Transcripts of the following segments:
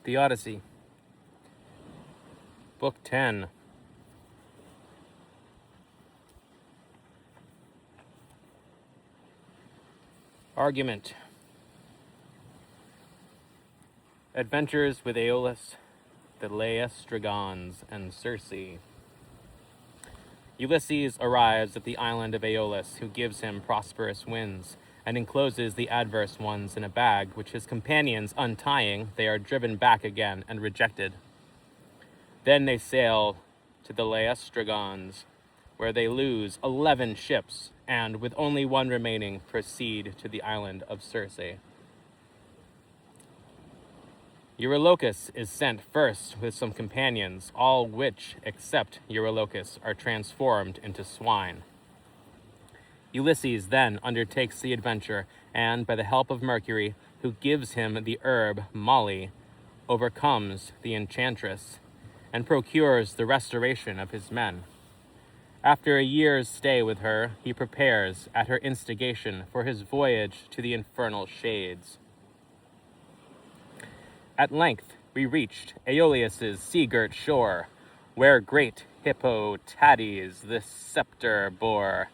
The Odyssey, Book 10. Argument. Adventures with Aeolus, the Laestrygons, and Circe. Ulysses arrives at the island of Aeolus, who gives him prosperous winds, and encloses the adverse ones in a bag, which his companions untying, they are driven back again and rejected. Then they sail to the Laestrygons, where they lose 11 ships, and with only one remaining, proceed to the island of Circe. Eurylochus is sent first with some companions, all which, except Eurylochus, are transformed into swine. Ulysses then undertakes the adventure, and by the help of Mercury, who gives him the herb Moly, overcomes the enchantress, and procures the restoration of his men. After a year's stay with her, he prepares, at her instigation, for his voyage to the infernal shades. At length we reached Aeolus' sea-girt shore, where great Hippotades the scepter bore.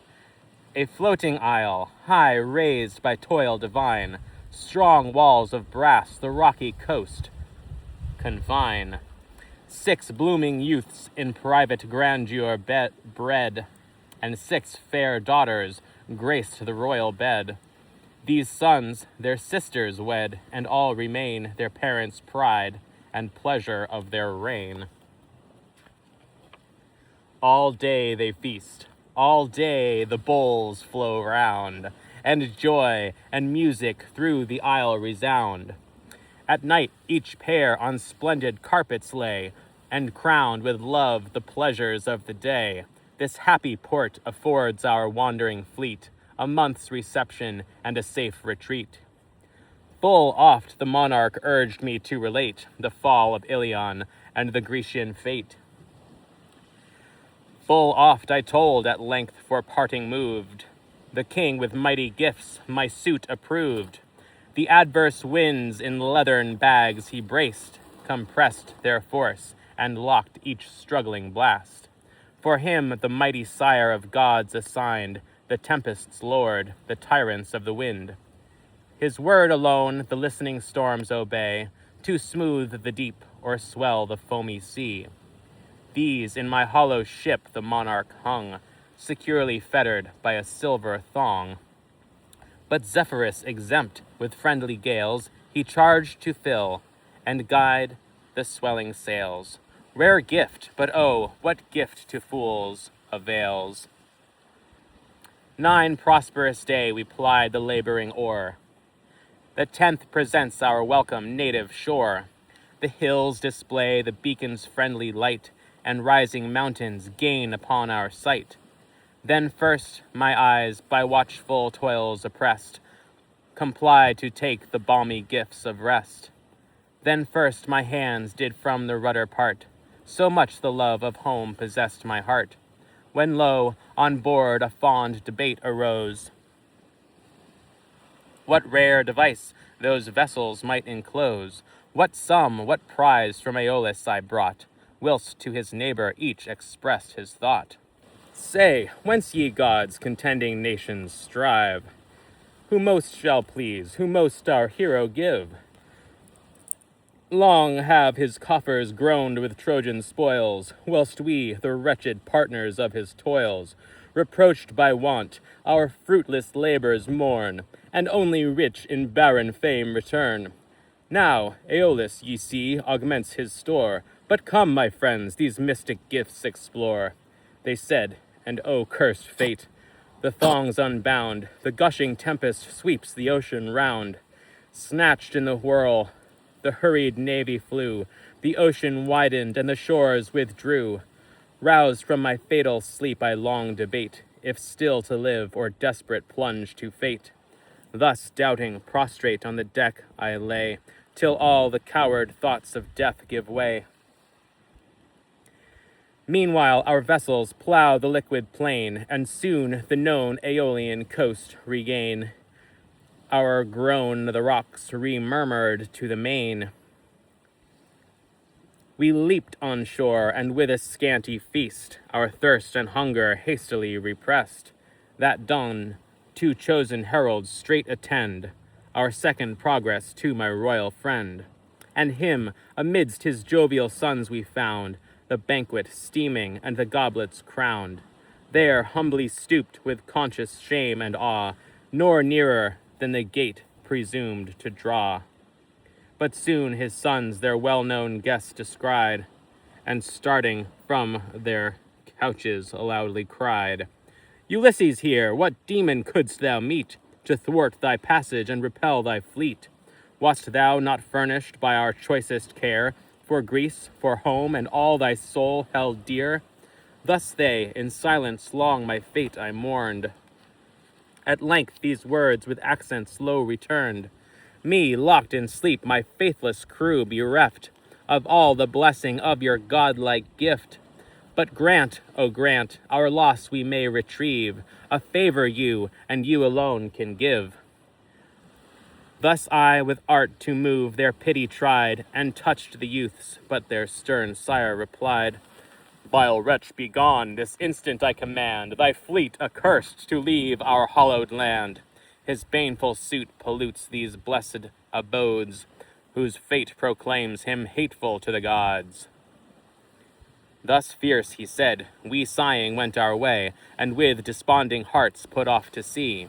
A floating isle, high raised by toil divine, strong walls of brass the rocky coast confine. 6 blooming youths in private grandeur bred, and 6 fair daughters graced the royal bed. These sons their sisters wed, and all remain their parents' pride and pleasure of their reign. All day they feast, all day the bowls flow round, and joy and music through the isle resound. At night each pair on splendid carpets lay, and crowned with love the pleasures of the day. This happy port affords our wandering fleet a month's reception and a safe retreat. Full oft the monarch urged me to relate the fall of Ilion and the Grecian fate. Full oft I told, at length for parting moved, the king with mighty gifts my suit approved. The adverse winds in leathern bags he braced, compressed their force, and locked each struggling blast. For him the mighty sire of gods assigned the tempest's lord, the tyrants of the wind. His word alone the listening storms obey, to smooth the deep or swell the foamy sea. These in my hollow ship the monarch hung, securely fettered by a silver thong. But Zephyrus exempt with friendly gales, he charged to fill and guide the swelling sails. Rare gift, but oh, what gift to fools avails. 9 prosperous day we plied the laboring oar. The 10th presents our welcome native shore. The hills display the beacon's friendly light, and rising mountains gain upon our sight. Then first my eyes, by watchful toils oppressed, complied to take the balmy gifts of rest. Then first my hands did from the rudder part, so much the love of home possessed my heart. When lo, on board a fond debate arose, what rare device those vessels might enclose, what sum, what prize from Aeolus I brought, whilst to his neighbor each expressed his thought. Say, whence ye gods contending nations strive? Who most shall please, who most our hero give? Long have his coffers groaned with Trojan spoils, whilst we, the wretched partners of his toils, reproached by want, our fruitless labors mourn, and only rich in barren fame return. Now, Aeolus, ye see, augments his store, but come, my friends, these mystic gifts explore. They said, and oh, cursed fate! The thongs unbound, the gushing tempest sweeps the ocean round. Snatched in the whirl, the hurried navy flew, the ocean widened, and the shores withdrew. Roused from my fatal sleep I long debate, if still to live or desperate plunge to fate. Thus doubting, prostrate on the deck I lay, till all the coward thoughts of death give way. Meanwhile our vessels plough the liquid plain, and soon the known Aeolian coast regain. Our groan the rocks re-murmured to the main. We leaped on shore, and with a scanty feast, our thirst and hunger hastily repressed. That done, 2 chosen heralds straight attend our second progress to my royal friend. And him, amidst his jovial sons, we found, the banquet steaming and the goblets crowned. There humbly stooped with conscious shame and awe, nor nearer than the gate presumed to draw. But soon his sons their well-known guest descried, and starting from their couches loudly cried, Ulysses here, what demon couldst thou meet, to thwart thy passage and repel thy fleet? Wast thou not furnished by our choicest care, for Greece, for home, and all thy soul held dear? Thus they, in silence long my fate I mourned. At length these words with accents low returned, me, locked in sleep, my faithless crew bereft of all the blessing of your godlike gift. But grant, oh grant, our loss we may retrieve, a favor you, and you alone can give. Thus I with art to move their pity tried, and touched the youths, but their stern sire replied, Vile wretch, be gone, this instant I command, thy fleet accursed to leave our hallowed land. His baneful suit pollutes these blessed abodes, whose fate proclaims him hateful to the gods. Thus fierce he said, we sighing went our way, and with desponding hearts put off to sea.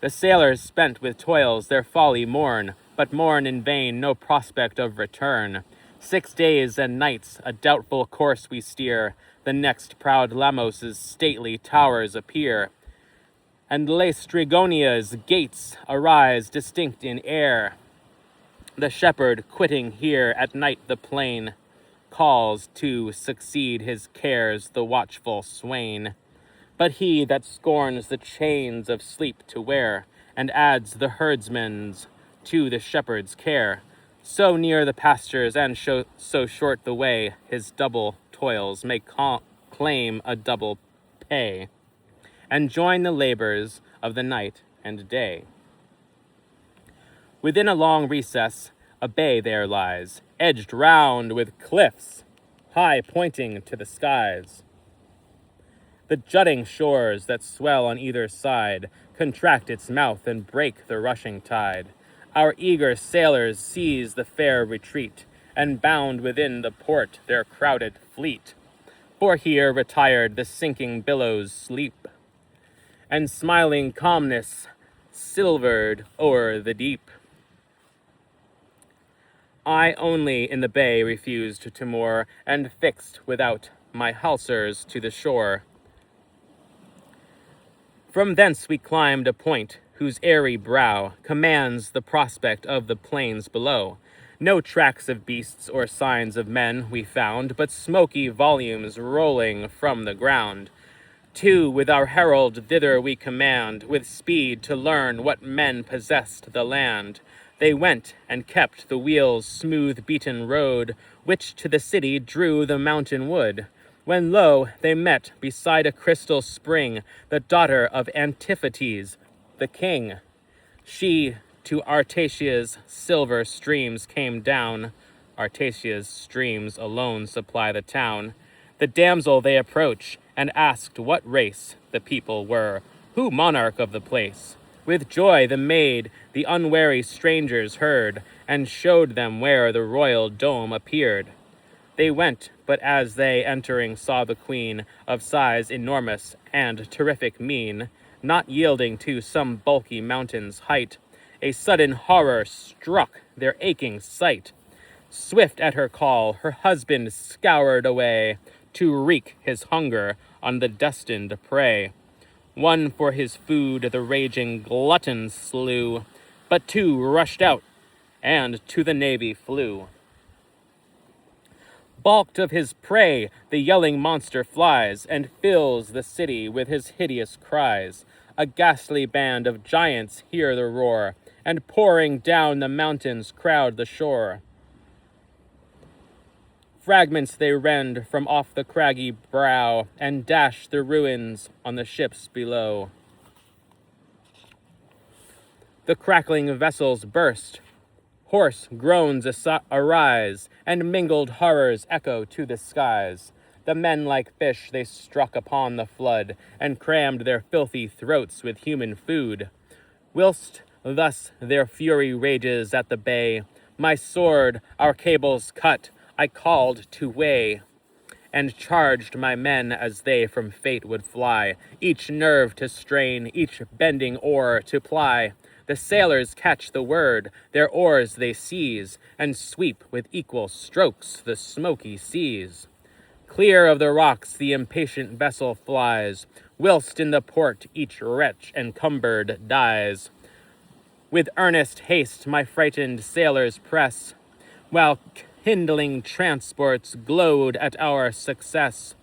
The sailors spent with toils their folly mourn, but mourn in vain, no prospect of return. 6 days and nights a doubtful course we steer, the next proud Lamos' stately towers appear, and Laestrygonia's gates arise distinct in air. The shepherd, quitting here at night the plain, calls to succeed his cares the watchful swain. But he that scorns the chains of sleep to wear, and adds the herdsman's to the shepherd's care, so near the pastures and so short the way, his double toils may claim a double pay, and join the labors of the night and day. Within a long recess, a bay there lies, edged round with cliffs, high pointing to the skies. The jutting shores that swell on either side contract its mouth and break the rushing tide. Our eager sailors seize the fair retreat, and bound within the port their crowded fleet. For here retired the sinking billows sleep, and smiling calmness silvered o'er the deep. I only in the bay refused to moor, and fixed without my hawsers to the shore. From thence we climbed a point whose airy brow commands the prospect of the plains below. No tracks of beasts or signs of men we found, but smoky volumes rolling from the ground. With our herald thither we command, with speed to learn what men possessed the land. They went and kept the wheel's smooth beaten road, which to the city drew the mountain wood. When lo, they met beside a crystal spring the daughter of Antiphates, the king. She to Artasia's silver streams came down. Artasia's streams alone supply the town. The damsel they approach, and asked what race the people were, who monarch of the place. With joy the maid the unwary strangers heard, and showed them where the royal dome appeared. They went, but as they entering saw the queen, of size enormous and terrific mien, not yielding to some bulky mountain's height, a sudden horror struck their aching sight. Swift at her call, her husband scoured away to wreak his hunger on the destined prey. One for his food the raging glutton slew, but 2 rushed out and to the navy flew. Balked of his prey, the yelling monster flies, and fills the city with his hideous cries. A ghastly band of giants hear the roar, and pouring down the mountains crowd the shore. Fragments they rend from off the craggy brow, and dash the ruins on the ships below. The crackling vessels burst, Hoarse groans arise, and mingled horrors echo to the skies. The men like fish they struck upon the flood, and crammed their filthy throats with human food. Whilst thus their fury rages at the bay, my sword our cables cut, I called to weigh, and charged my men as they from fate would fly, each nerve to strain, each bending oar to ply. The sailors catch the word, their oars they seize, and sweep with equal strokes the smoky seas. Clear of the rocks the impatient vessel flies, whilst in the port each wretch encumbered dies. With earnest haste my frightened sailors press, while kindling transports glowed at our success.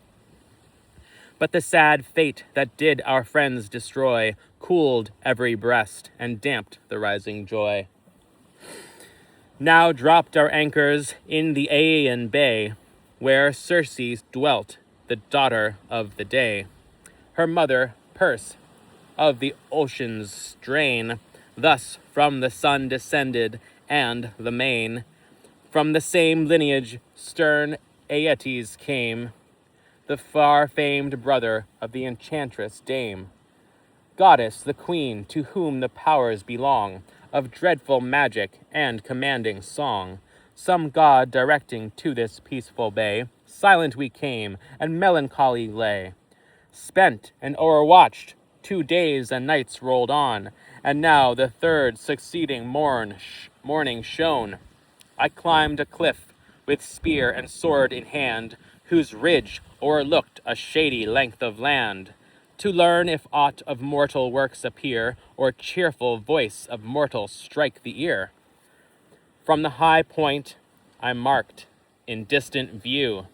But the sad fate that did our friends destroy cooled every breast and damped the rising joy. Now dropped our anchors in the Aeaean Bay, where Circe dwelt, the daughter of the day. Her mother, Perse, of the ocean's strain, thus from the sun descended, and the main. From the same lineage stern Aeetes came, the far-famed brother of the enchantress dame. Goddess, the queen, to whom the powers belong, of dreadful magic and commanding song. Some god directing to this peaceful bay, silent we came, and melancholy lay. Spent and o'erwatched, 2 days and nights rolled on, and now the third succeeding morning shone. I climbed a cliff, with spear and sword in hand, whose ridge o'erlooked a shady length of land, to learn if aught of mortal works appear, or cheerful voice of mortal strike the ear. From the high point I marked, in distant view,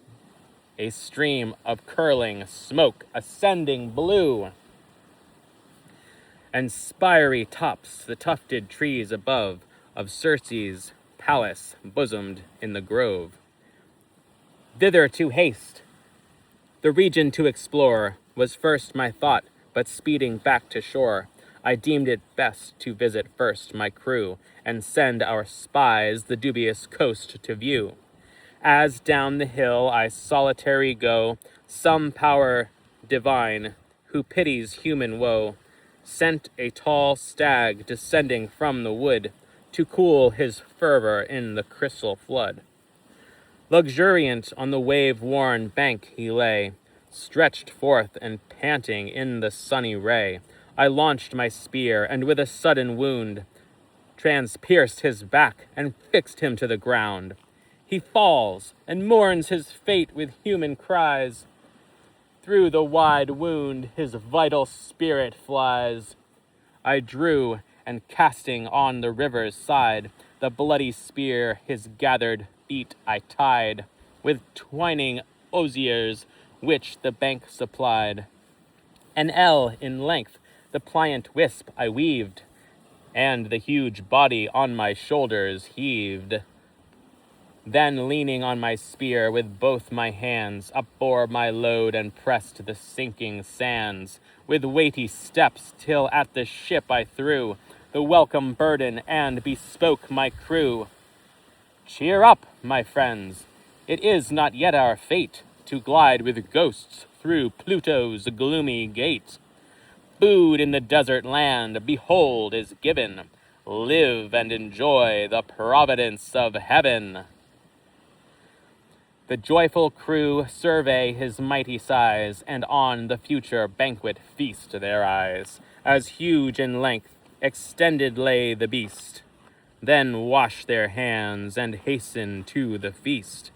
a stream of curling smoke ascending blue, and spiry tops the tufted trees above of Circe's palace bosomed in the grove. Thither to haste, the region to explore, was first my thought, but speeding back to shore, I deemed it best to visit first my crew, and send our spies the dubious coast to view. As down the hill I solitary go, some power divine, who pities human woe, sent a tall stag descending from the wood, to cool his fervor in the crystal flood. Luxuriant on the wave-worn bank he lay, stretched forth and panting in the sunny ray. I launched my spear, and with a sudden wound, transpierced his back and fixed him to the ground. He falls, and mourns his fate with human cries. Through the wide wound his vital spirit flies. I drew, and casting on the river's side, the bloody spear his gathered feet I tied, with twining osiers which the bank supplied. An ell in length the pliant wisp I weaved, and the huge body on my shoulders heaved. Then leaning on my spear with both my hands, upbore my load and pressed the sinking sands. With weighty steps till at the ship I threw the welcome burden and bespoke my crew. Cheer up, my friends, it is not yet our fate to glide with ghosts through Pluto's gloomy gate. Food in the desert land, behold, is given. Live and enjoy the providence of heaven. The joyful crew survey his mighty size, and on the future banquet feast their eyes, as huge in length extended lay the beast. Then wash their hands and hasten to the feast.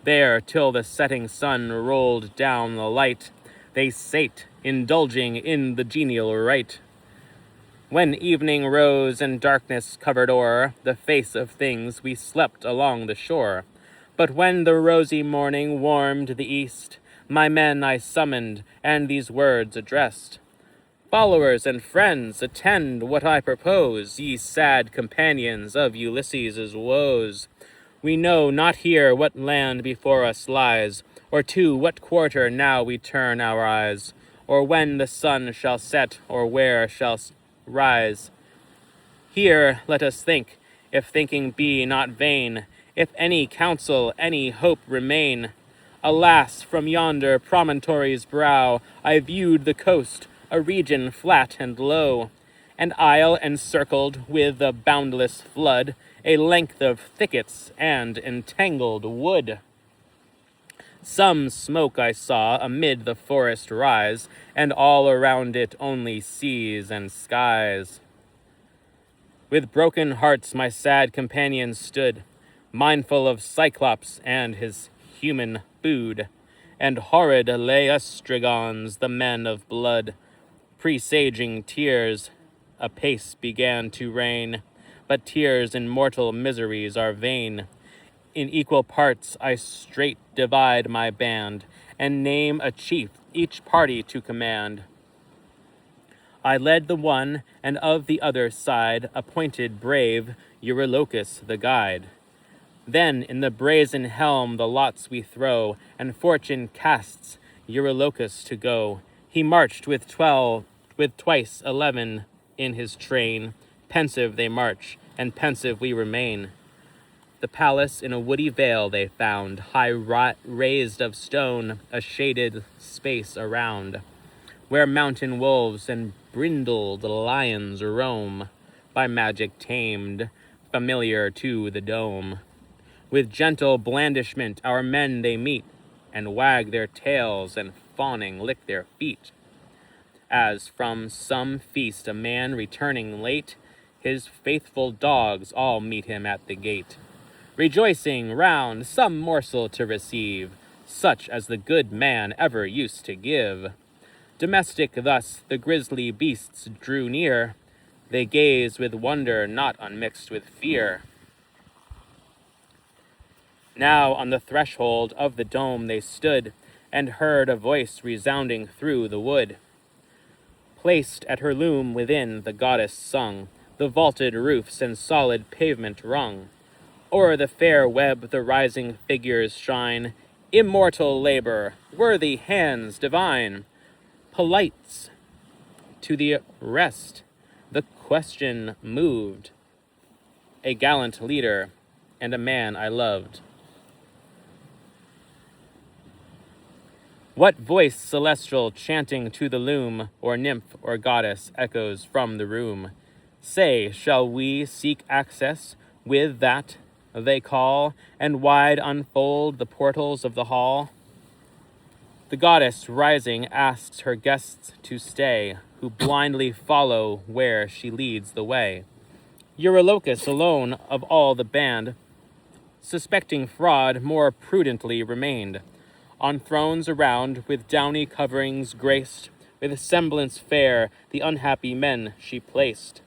There, till the setting sun rolled down the light, they sate, indulging in the genial rite. When evening rose and darkness covered o'er the face of things, we slept along the shore. But when the rosy morning warmed the east, my men I summoned, and these words addressed. Followers and friends, attend what I propose, ye sad companions of Ulysses' woes. We know not here what land before us lies, or to what quarter now we turn our eyes, or when the sun shall set, or where shall rise. Here let us think, if thinking be not vain, if any counsel, any hope remain. Alas, from yonder promontory's brow I viewed the coast, a region flat and low, an isle encircled with a boundless flood, a length of thickets and entangled wood. Some smoke I saw amid the forest rise, and all around it only seas and skies. With broken hearts my sad companions stood, mindful of Cyclops and his human food, and horrid Laestrygons, the men of blood. Presaging tears apace began to rain, but tears in mortal miseries are vain. In equal parts I straight divide my band, and name a chief each party to command. I led the one, and of the other side appointed brave Eurylochus the guide. Then in the brazen helm the lots we throw, and fortune casts Eurylochus to go. He marched with twice 11 in his train. Pensive they march, and pensive we remain. The palace in a woody vale they found, high raised of stone, a shaded space around, where mountain wolves and brindled lions roam, by magic tamed, familiar to the dome. With gentle blandishment our men they meet, and wag their tails and fawning lick their feet. As from some feast a man returning late, his faithful dogs all meet him at the gate, rejoicing round some morsel to receive, such as the good man ever used to give. Domestic thus the grisly beasts drew near, they gaze with wonder not unmixed with fear. Now on the threshold of the dome they stood, and heard a voice resounding through the wood. Placed at her loom within, the goddess sung, the vaulted roofs and solid pavement rung. O'er the fair web the rising figures shine, immortal labor, worthy hands divine. Polites to the rest the question moved, a gallant leader and a man I loved. What voice celestial chanting to the loom, or nymph or goddess echoes from the room? Say, shall we seek access with that they call, and wide unfold the portals of the hall? The goddess, rising, asks her guests to stay, who blindly follow where she leads the way. Eurylochus alone of all the band, suspecting fraud, more prudently remained. On thrones around, with downy coverings graced, with semblance fair, the unhappy men she placed.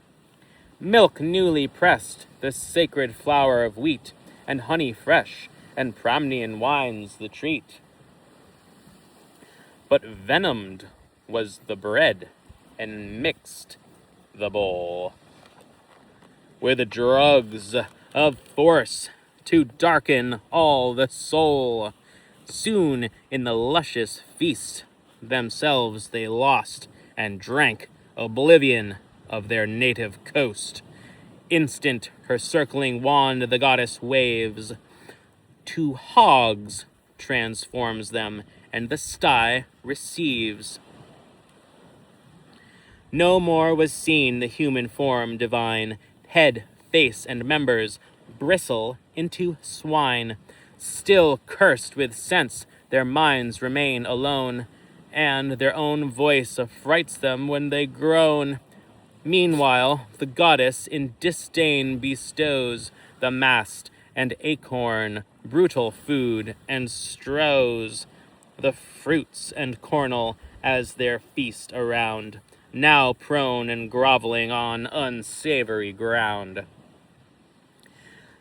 Milk newly pressed, the sacred flour of wheat, and honey fresh, and Pramnian wines the treat. But venomed was the bread, and mixed the bowl, where the drugs of force to darken all the soul. Soon in the luscious feast themselves they lost, and drank oblivion of their native coast. Instant her circling wand the goddess waves, to hogs transforms them, and the sty receives. No more was seen the human form divine, head, face, and members bristle into swine. Still cursed with sense, their minds remain alone, and their own voice affrights them when they groan. Meanwhile, the goddess in disdain bestows the mast and acorn, brutal food, and strows the fruits and cornel as their feast around, now prone and groveling on unsavory ground.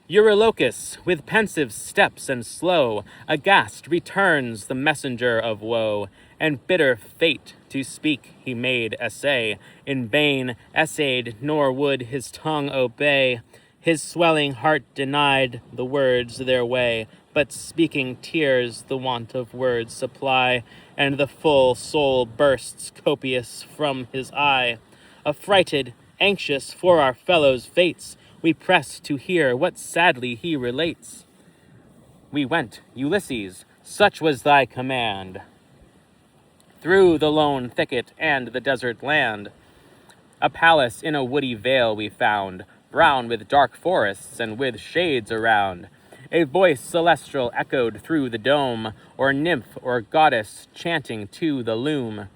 Eurylochus, with pensive steps and slow, aghast returns the messenger of woe, and bitter fate to speak he made essay, in vain essayed, nor would his tongue obey. His swelling heart denied the words their way, but speaking tears the want of words supply, and the full soul bursts copious from his eye. Affrighted, anxious for our fellows' fates, We press to hear what sadly he relates. We went, Ulysses, such was thy command, through the lone thicket and the desert land. A palace in a woody vale we found, brown with dark forests and with shades around. A voice celestial echoed through the dome, or nymph or goddess chanting to the loom.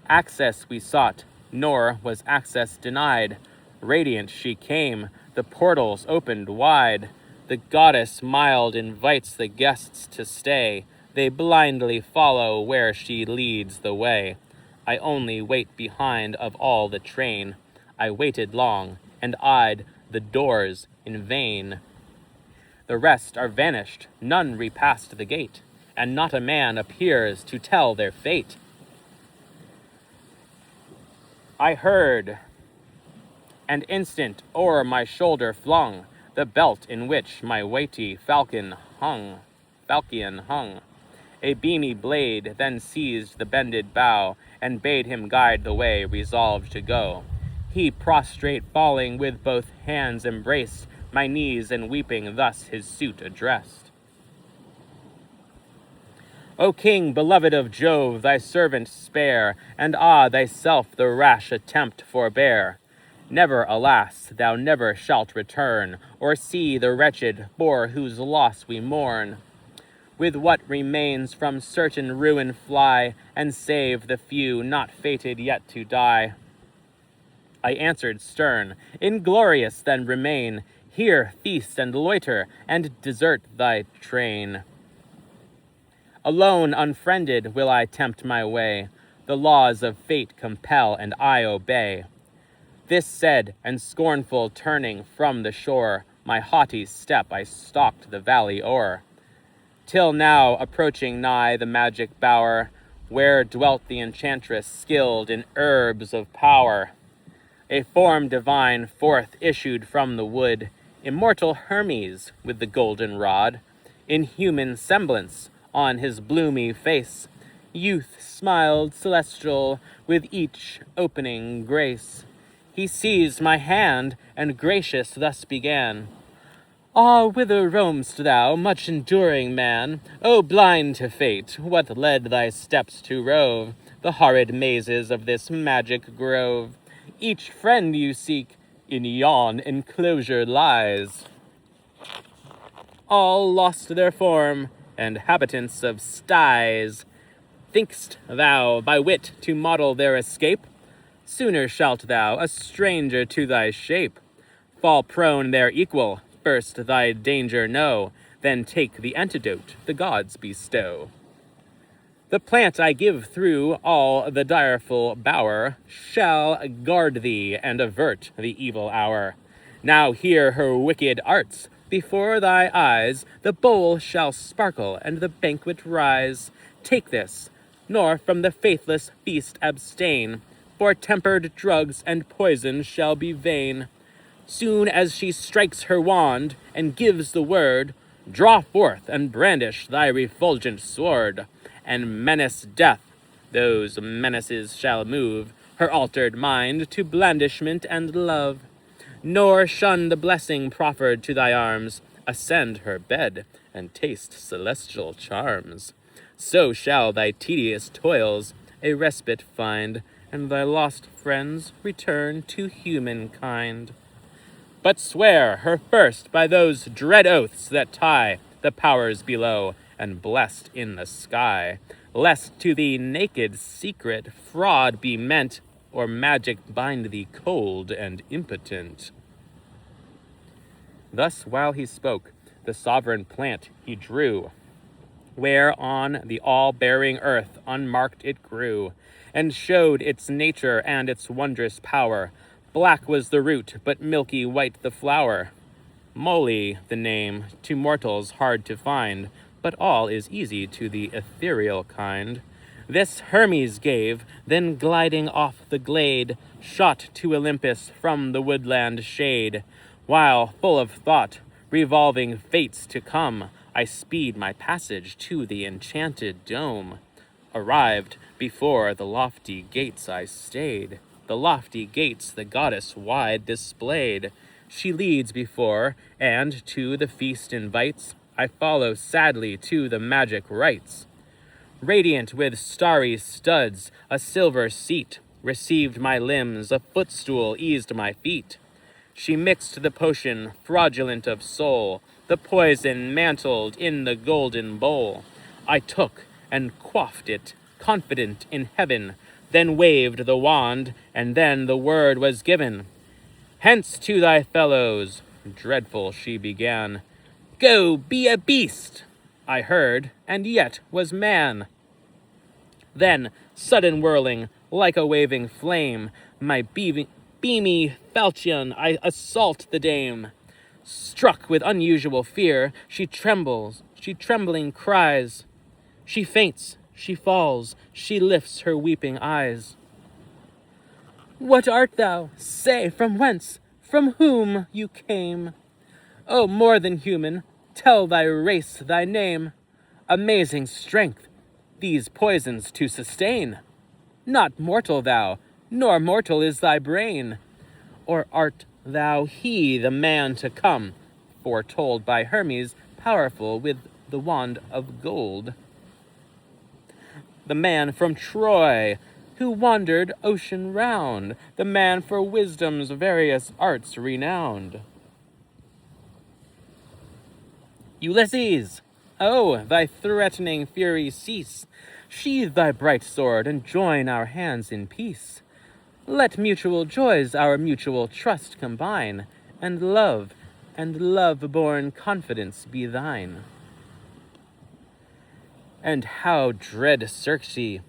Access we sought, nor was access denied. Radiant she came, the portals opened wide. The goddess mild invites the guests to stay. They blindly follow where she leads the way. I only wait behind of all the train. I waited long, and eyed the doors in vain. The rest are vanished, none repassed the gate, and not a man appears to tell their fate. I heard, and instant o'er my shoulder flung the belt in which my weighty falchion hung. A beamy blade then seized the bended bough, and bade him guide the way resolved to go. He prostrate falling with both hands embraced my knees, and weeping thus his suit addressed. O king, beloved of Jove, thy servant spare, and thyself the rash attempt forbear. Never, alas, thou never shalt return, or see the wretched for whose loss we mourn. With what remains from certain ruin fly, and save the few not fated yet to die. I answered stern, inglorious then remain, here feast and loiter, and desert thy train. Alone, unfriended, will I tempt my way, the laws of fate compel, and I obey. This said, and scornful turning from the shore, my haughty step I stalked the valley o'er. Till now, approaching nigh the magic bower, where dwelt the enchantress skilled in herbs of power. A form divine forth issued from the wood, immortal Hermes with the golden rod. In human semblance on his bloomy face, youth smiled celestial with each opening grace. He seized my hand, and gracious thus began. Ah, whither roam'st thou, much enduring man? O blind to fate, what led thy steps to rove the horrid mazes of this magic grove? Each friend you seek in yon enclosure lies. All lost their form, and habitants of skies. Think'st thou by wit to model their escape? Sooner shalt thou, a stranger to thy shape, fall prone their equal, first thy danger know, then take the antidote the gods bestow. The plant I give through all the direful bower shall guard thee and avert the evil hour. Now hear her wicked arts. Before thy eyes the bowl shall sparkle and the banquet rise. Take this, nor from the faithless feast abstain, for tempered drugs and poison shall be vain. Soon as she strikes her wand and gives the word, draw forth and brandish thy refulgent sword, and menace death. Those menaces shall move her altered mind to blandishment and love. Nor shun the blessing proffered to thy arms. Ascend her bed and taste celestial charms. So shall thy tedious toils a respite find, and thy lost friends return to humankind. But swear her first by those dread oaths that tie the powers below and blessed in the sky, lest to thee naked secret fraud be meant, or magic bind thee cold and impotent. Thus while he spoke, the sovereign plant he drew, where on the all-bearing earth unmarked it grew, and showed its nature and its wondrous power. Black was the root, but milky white the flower. Moly the name, to mortals hard to find, but all is easy to the ethereal kind. This Hermes gave, then gliding off the glade, shot to Olympus from the woodland shade. While, full of thought, revolving fates to come, I speed my passage to the enchanted dome. Arrived, before the lofty gates I stayed. The lofty gates the goddess wide displayed. She leads before, and to the feast invites. I follow sadly to the magic rites. Radiant with starry studs, a silver seat received my limbs, a footstool eased my feet. She mixed the potion, fraudulent of soul, the poison mantled in the golden bowl. I took and quaffed it, confident in heaven, then waved the wand, and then the word was given. Hence to thy fellows, dreadful she began. Go be a beast, I heard, and yet was man. Then, sudden whirling, like a waving flame, my beamy falchion I assault the dame. Struck with unusual fear, she trembles, she trembling cries. She faints, she falls, she lifts her weeping eyes. What art thou? Say, from whence, from whom you came? O more than human, tell thy race, thy name. Amazing strength, these poisons to sustain. Not mortal thou, nor mortal is thy brain. Or art thou he, the man to come, foretold by Hermes, powerful with the wand of gold? The man from Troy, who wandered ocean round, the man for wisdom's various arts renowned. Ulysses! Oh, thy threatening fury cease. Sheathe thy bright sword and join our hands in peace. Let mutual joys our mutual trust combine, and love-born confidence be thine. And how dread Circe,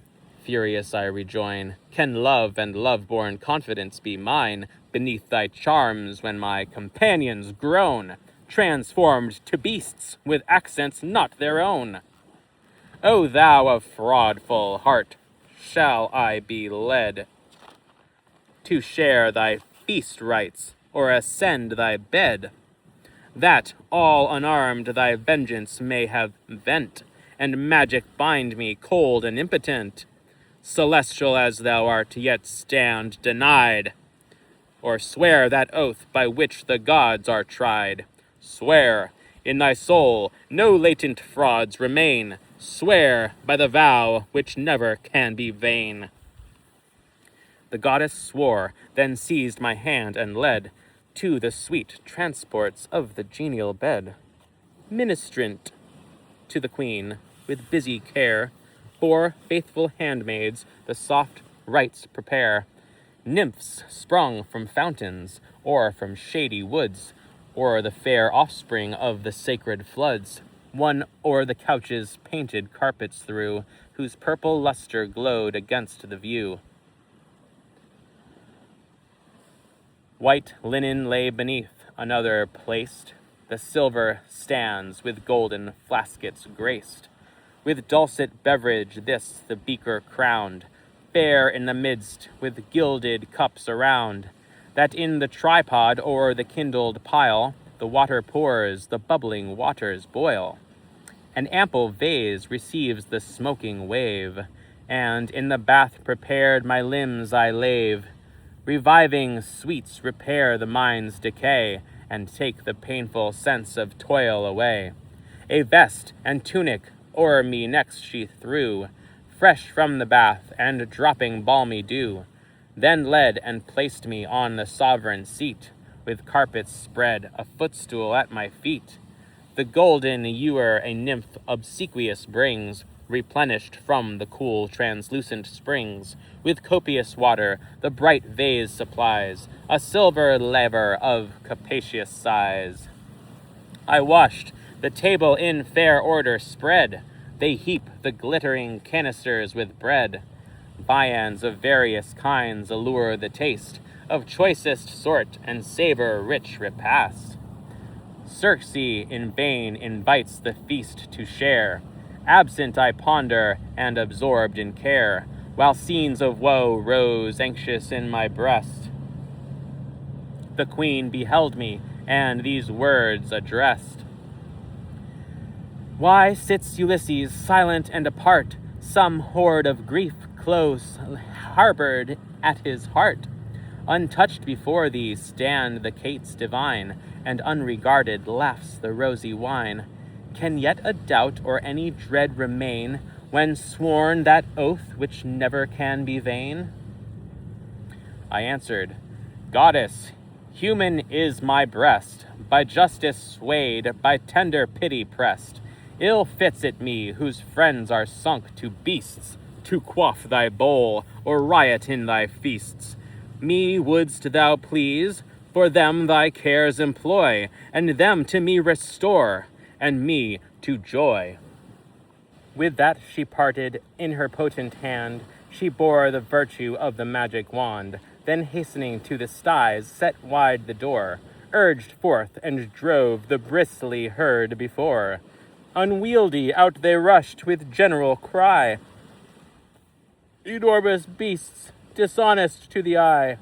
furious I rejoin, can love and love-born confidence be mine beneath thy charms when my companions groan, transformed to beasts with accents not their own? O thou of fraudful heart, shall I be led to share thy feast rites or ascend thy bed, that all unarmed thy vengeance may have vent, and magic bind me cold and impotent? Celestial as thou art, yet stand denied. Or swear that oath by which the gods are tried. Swear, in thy soul no latent frauds remain. Swear by the vow which never can be vain. The goddess swore, then seized my hand and led to the sweet transports of the genial bed. Ministrant to the queen, with busy care, 4 faithful handmaids the soft rites prepare. Nymphs sprung from fountains, or from shady woods, or the fair offspring of the sacred floods, one o'er the couches painted carpets threw, whose purple luster glowed against the view. White linen lay beneath, another placed. The silver stands with golden flaskets graced. With dulcet beverage this the beaker crowned, fair in the midst, with gilded cups around, that in the tripod o'er the kindled pile the water pours, the bubbling waters boil. An ample vase receives the smoking wave, and in the bath prepared my limbs I lave. Reviving sweets repair the mind's decay, and take the painful sense of toil away. A vest and tunic o'er me next she threw, fresh from the bath and dropping balmy dew, then led and placed me on the sovereign seat, with carpets spread, a footstool at my feet. The golden ewer a nymph obsequious brings, replenished from the cool translucent springs. With copious water the bright vase supplies, a silver laver of capacious size. I washed, the table in fair order spread, they heap the glittering canisters with bread. Viands of various kinds allure the taste, of choicest sort and savor rich repast. Circe in vain invites the feast to share. Absent I ponder and absorbed in care, while scenes of woe rose anxious in my breast. The queen beheld me, and these words addressed. Why sits Ulysses silent and apart, some hoard of grief close harbored at his heart? Untouched before thee stand the cates divine, and unregarded laughs the rosy wine. Can yet a doubt or any dread remain, when sworn that oath which never can be vain? I answered, Goddess, human is my breast, by justice swayed, by tender pity pressed. Ill fits it me, whose friends are sunk to beasts, to quaff thy bowl, or riot in thy feasts. Me wouldst thou please, for them thy cares employ, and them to me restore, and me to joy. With that she parted, in her potent hand she bore the virtue of the magic wand, then hastening to the styes set wide the door, urged forth and drove the bristly herd before. Unwieldy out they rushed with general cry, Enormous beasts, dishonest to the eye.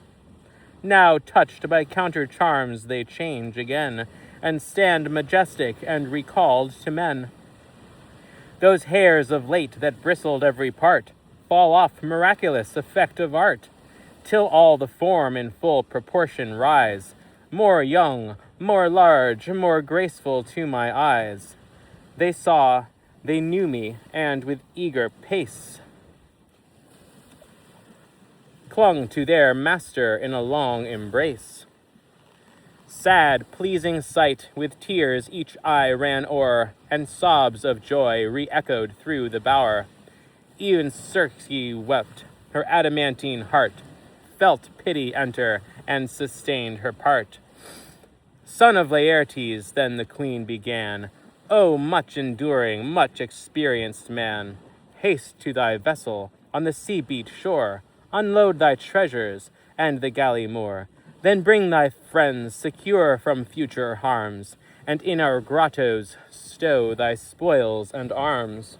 Now touched by counter charms they change again, and stand majestic and recalled to men. Those hairs of late that bristled every part fall off miraculous effect of art, till all the form in full proportion rise, more young, more large, more graceful to my eyes. They saw, they knew me, and with eager pace clung to their master in a long embrace. Sad, pleasing sight, with tears each eye ran o'er, and sobs of joy re-echoed through the bower. Even Circe wept, her adamantine heart felt pity enter, and sustained her part. Son of Laertes, then the queen began, O much enduring, much experienced man, haste to thy vessel on the sea-beat shore, unload thy treasures and the galley moor, then bring thy friends secure from future harms, and in our grottos stow thy spoils and arms.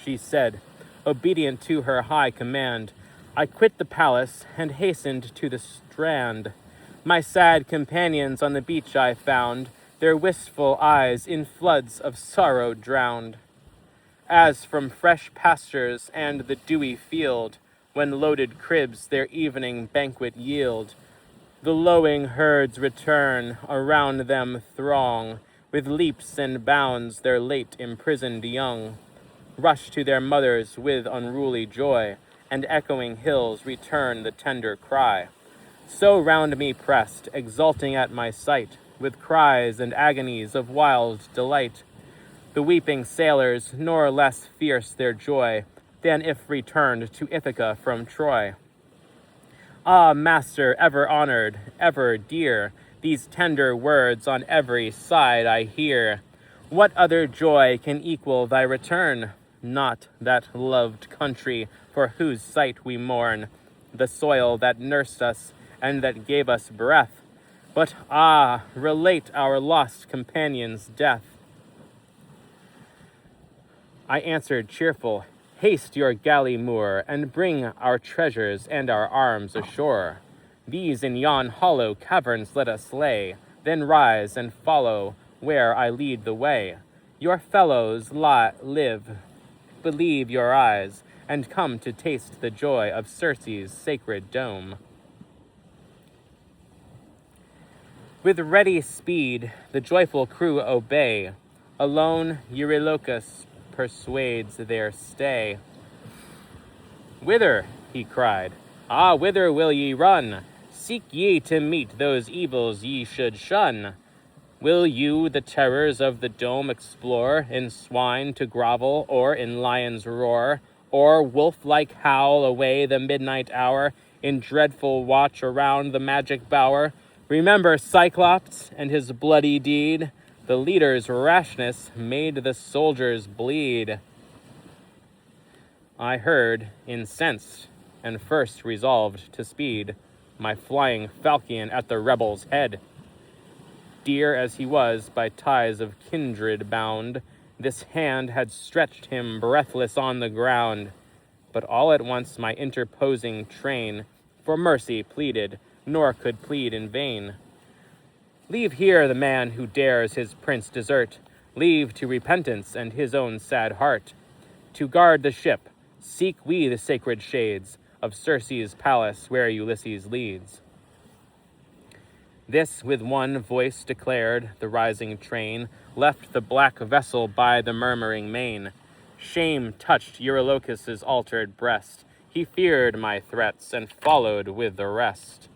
She said, obedient to her high command, I quit the palace and hastened to the strand. My sad companions on the beach I found, their wistful eyes in floods of sorrow drowned. As from fresh pastures and the dewy field, when loaded cribs their evening banquet yield, the lowing herds return, around them throng, with leaps and bounds their late imprisoned young, rush to their mothers with unruly joy, and echoing hills return the tender cry. So round me pressed, exulting at my sight, with cries and agonies of wild delight, the weeping sailors, nor less fierce their joy than if returned to Ithaca from Troy. Ah, master, ever honored, ever dear, these tender words on every side I hear. What other joy can equal thy return? Not that loved country for whose sight we mourn, the soil that nursed us and that gave us breath, but relate our lost companion's death. I answered cheerful, haste your galley moor, and bring our treasures and our arms ashore. These in yon hollow caverns let us lay, then rise and follow where I lead the way. Your fellows live, believe your eyes, and come to taste the joy of Circe's sacred dome. With ready speed the joyful crew obey. Alone Eurylochus persuades their stay. Whither, he cried, whither will ye run? Seek ye to meet those evils ye should shun? Will you the terrors of the dome explore, in swine to grovel, or in lion's roar, or wolf-like howl away the midnight hour, in dreadful watch around the magic bower? Remember Cyclops and his bloody deed. The leader's rashness made the soldiers bleed. I heard, incensed, and first resolved to speed my flying falchion at the rebel's head. Dear as he was by ties of kindred bound, this hand had stretched him breathless on the ground. But all at once my interposing train for mercy pleaded, nor could plead in vain. Leave here the man who dares his prince desert. Leave to repentance and his own sad heart. To guard the ship, seek we the sacred shades of Circe's palace where Ulysses leads. This with one voice declared, the rising train left the black vessel by the murmuring main. Shame touched Eurylochus' altered breast. He feared my threats and followed with the rest.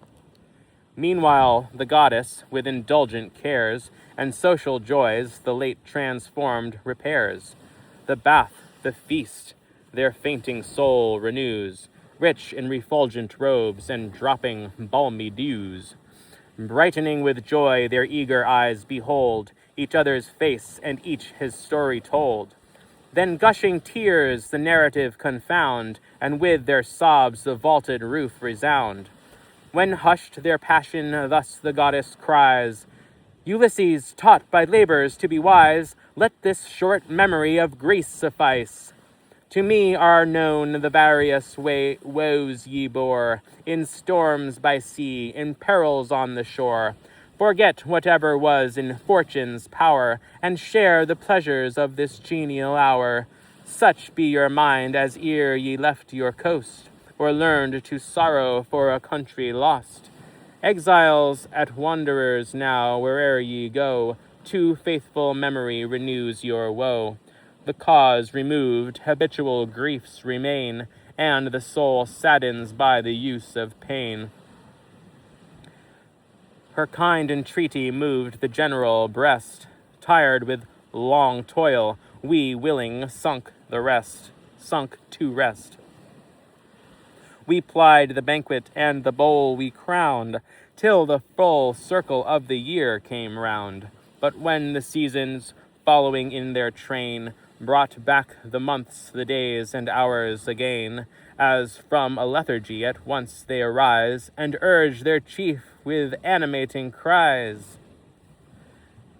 Meanwhile, the goddess, with indulgent cares and social joys, the late transformed repairs. The bath, the feast, their fainting soul renews, rich in refulgent robes and dropping balmy dews. Brightening with joy, their eager eyes behold each other's face and each his story told. Then gushing tears the narrative confound, and with their sobs the vaulted roof resound. When hushed their passion, thus the goddess cries, Ulysses, taught by labors to be wise, let this short memory of Greece suffice. To me are known the various woes ye bore, in storms by sea, in perils on the shore. Forget whatever was in fortune's power, and share the pleasures of this genial hour. Such be your mind as ere ye left your coast, or learned to sorrow for a country lost. Exiles at wanderers now, where'er ye go, too faithful memory renews your woe. The cause removed, habitual griefs remain, and the soul saddens by the use of pain. Her kind entreaty moved the general breast. Tired with long toil, we willing sunk to rest. We plied the banquet and the bowl we crowned, till the full circle of the year came round. But when the seasons, following in their train, brought back the months, the days, and hours again, as from a lethargy at once they arise, and urge their chief with animating cries.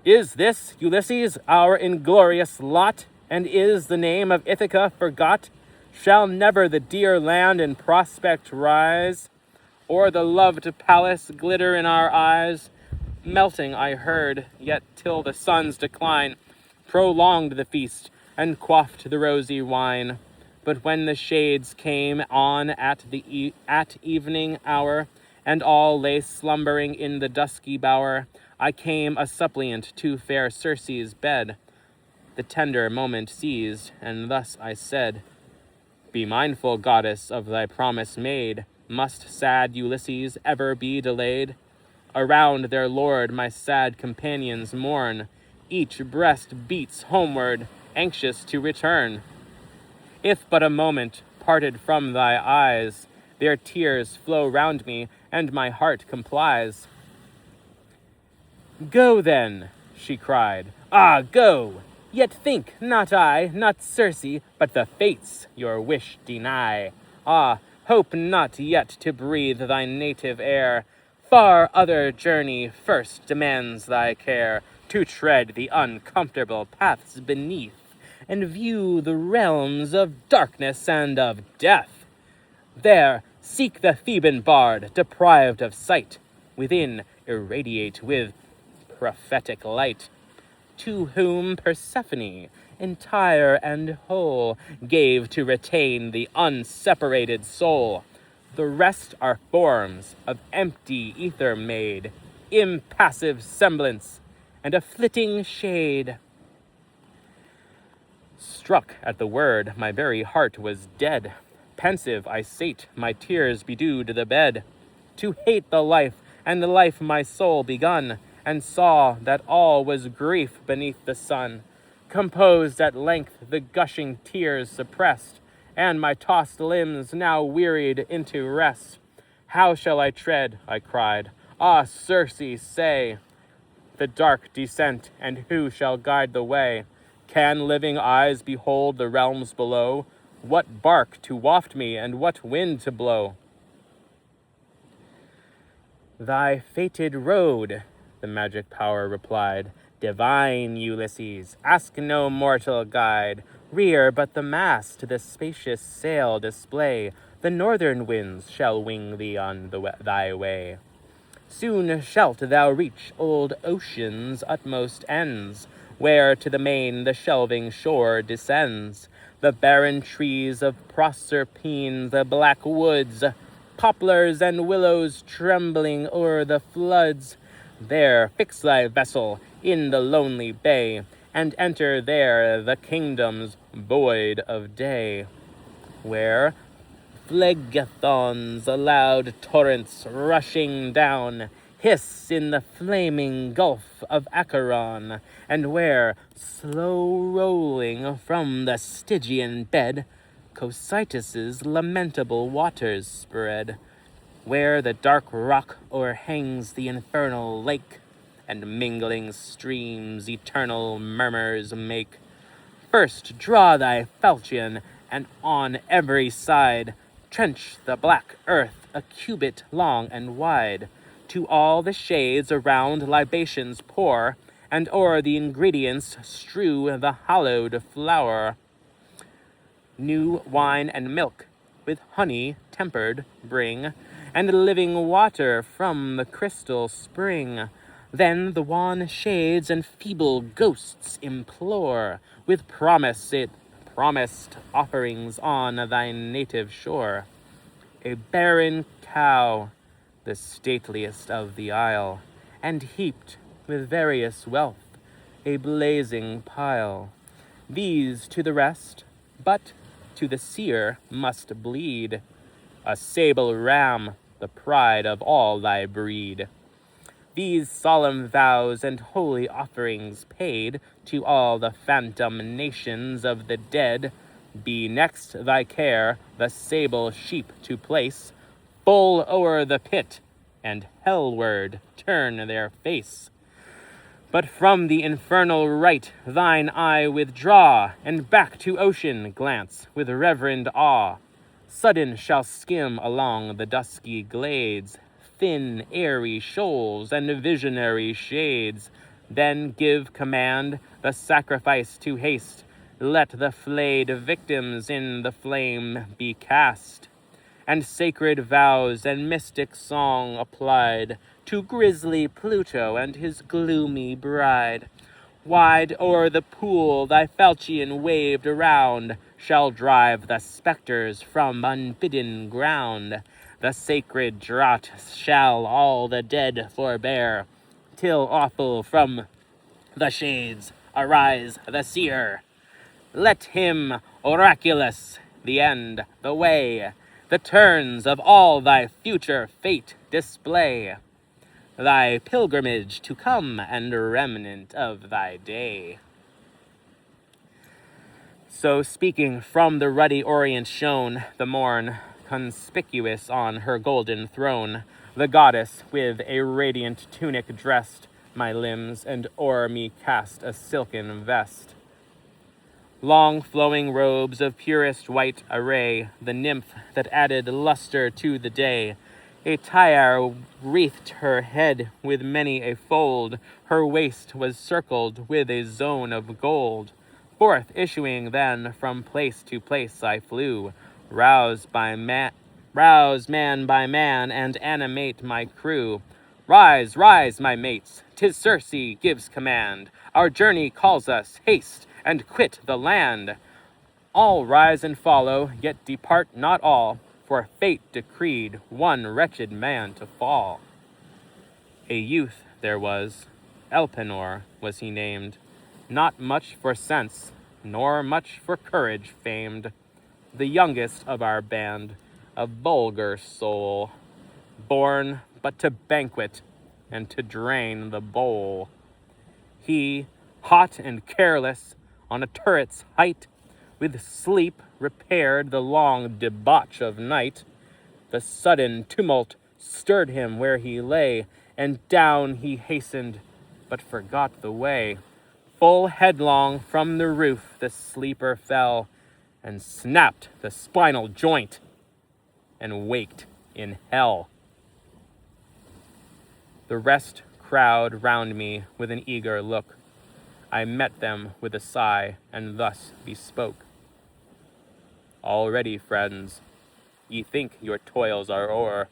Is this, Ulysses, our inglorious lot? And is the name of Ithaca forgot? Shall never the dear land in prospect rise, or the loved palace glitter in our eyes? Melting I heard, yet till the sun's decline prolonged the feast, and quaffed the rosy wine. But when the shades came on at evening hour, and all lay slumbering in the dusky bower, I came a suppliant to fair Circe's bed. The tender moment seized, and thus I said, Be mindful, goddess, of thy promise made. Must sad Ulysses ever be delayed? Around their lord my sad companions mourn. Each breast beats homeward, anxious to return. If but a moment parted from thy eyes, their tears flow round me, and my heart complies. Go then, she cried. Ah, go! Yet think, not I, not Circe, but the fates your wish deny. Ah, hope not yet to breathe thy native air. Far other journey first demands thy care, to tread the uncomfortable paths beneath, and view the realms of darkness and of death. There seek the Theban bard, deprived of sight, within irradiate with prophetic light, to whom Persephone, entire and whole, gave to retain the unseparated soul. The rest are forms of empty ether made, impassive semblance, and a flitting shade. Struck at the word, my very heart was dead. Pensive I sate, my tears bedewed the bed, to hate the life, and the life my soul begun, and saw that all was grief beneath the sun. Composed at length, the gushing tears suppressed, and my tossed limbs now wearied into rest. How shall I tread, I cried, ah, Circe, say, the dark descent, and who shall guide the way? Can living eyes behold the realms below? What bark to waft me, and what wind to blow? Thy fated road, the magic power replied. Divine Ulysses, ask no mortal guide. Rear but the mast, the spacious sail display. The northern winds shall wing thee on thy way. Soon shalt thou reach old ocean's utmost ends, where to the main the shelving shore descends. The barren trees of Proserpine, the black woods, poplars and willows trembling o'er the floods. There fix thy vessel in the lonely bay, and enter there the kingdoms void of day, where phlegethons, loud torrents rushing down, hiss in the flaming gulf of Acheron, and where, slow rolling from the Stygian bed, Cocytus's lamentable waters spread, where the dark rock o'erhangs the infernal lake, and mingling streams eternal murmurs make. First draw thy falchion, and on every side trench the black earth a cubit long and wide. To all the shades around libations pour, and o'er the ingredients strew the hallowed flour. New wine and milk, with honey tempered, bring, and living water from the crystal spring. Then the wan shades and feeble ghosts implore, with promised offerings on thy native shore. A barren cow, the stateliest of the isle, and heaped with various wealth, a blazing pile. These to the rest, but to the seer must bleed, a sable ram, the pride of all thy breed. These solemn vows and holy offerings paid to all the phantom nations of the dead, be next thy care the sable sheep to place, full o'er the pit, and hellward turn their face. But from the infernal rite thine eye withdraw, and back to ocean glance with reverend awe. Sudden shall skim along the dusky glades thin airy shoals and visionary shades. Then give command the sacrifice to haste. Let the flayed victims in the flame be cast, and sacred vows and mystic song applied to grisly Pluto and his gloomy bride. Wide o'er the pool thy falchion waved around shall drive the spectres from unbidden ground. The sacred draught shall all the dead forbear, till awful from the shades arise the seer. Let him, oraculous, the end, the way, the turns of all thy future fate display, thy pilgrimage to come and remnant of thy day. So speaking from the ruddy orient shone the morn, conspicuous on her golden throne, the goddess with a radiant tunic dressed my limbs, and o'er me cast a silken vest. Long flowing robes of purest white array, the nymph that added luster to the day. A tiare wreathed her head with many a fold, her waist was circled with a zone of gold. Forth issuing then from place to place I flew, rouse man by man, and animate my crew. Rise, rise, my mates, 'tis Circe gives command. Our journey calls us, haste, and quit the land. All rise and follow, yet depart not all, for fate decreed one wretched man to fall. A youth there was, Elpenor was he named, not much for sense, nor much for courage famed, the youngest of our band, a vulgar soul, born but to banquet and to drain the bowl. He, hot and careless, on a turret's height, with sleep repaired the long debauch of night. The sudden tumult stirred him where he lay, and down he hastened, but forgot the way. Full headlong from the roof the sleeper fell, and snapped the spinal joint, and waked in hell. The rest crowd round me with an eager look. I met them with a sigh, and thus bespoke. Already, friends, ye think your toils are o'er,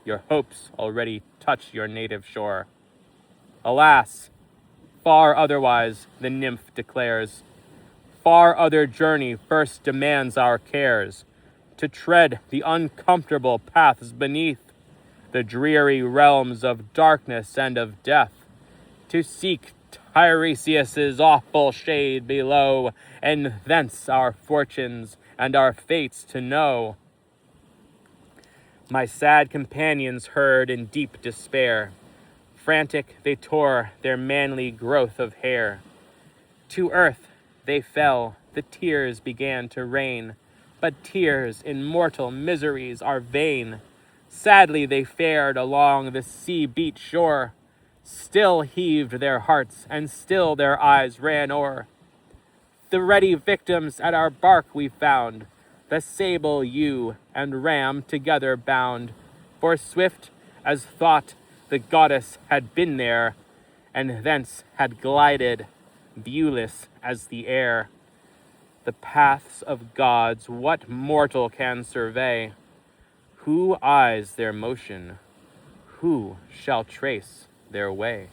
your hopes already touch your native shore. Alas, far otherwise the nymph declares. far other journey first demands our cares, to tread the uncomfortable paths beneath, the dreary realms of darkness and of death, to seek Tiresias's awful shade below, and thence our fortunes and our fates to know. My sad companions heard in deep despair. Frantic they tore their manly growth of hair. To earth they fell, the tears began to rain, but tears in mortal miseries are vain. Sadly they fared along the sea-beat shore, still heaved their hearts, and still their eyes ran o'er. The ready victims at our bark we found, the sable ewe and ram together bound, for swift as thought the goddess had been there, and thence had glided, viewless as the air. The paths of gods what mortal can survey? Who eyes their motion? Who shall trace their way?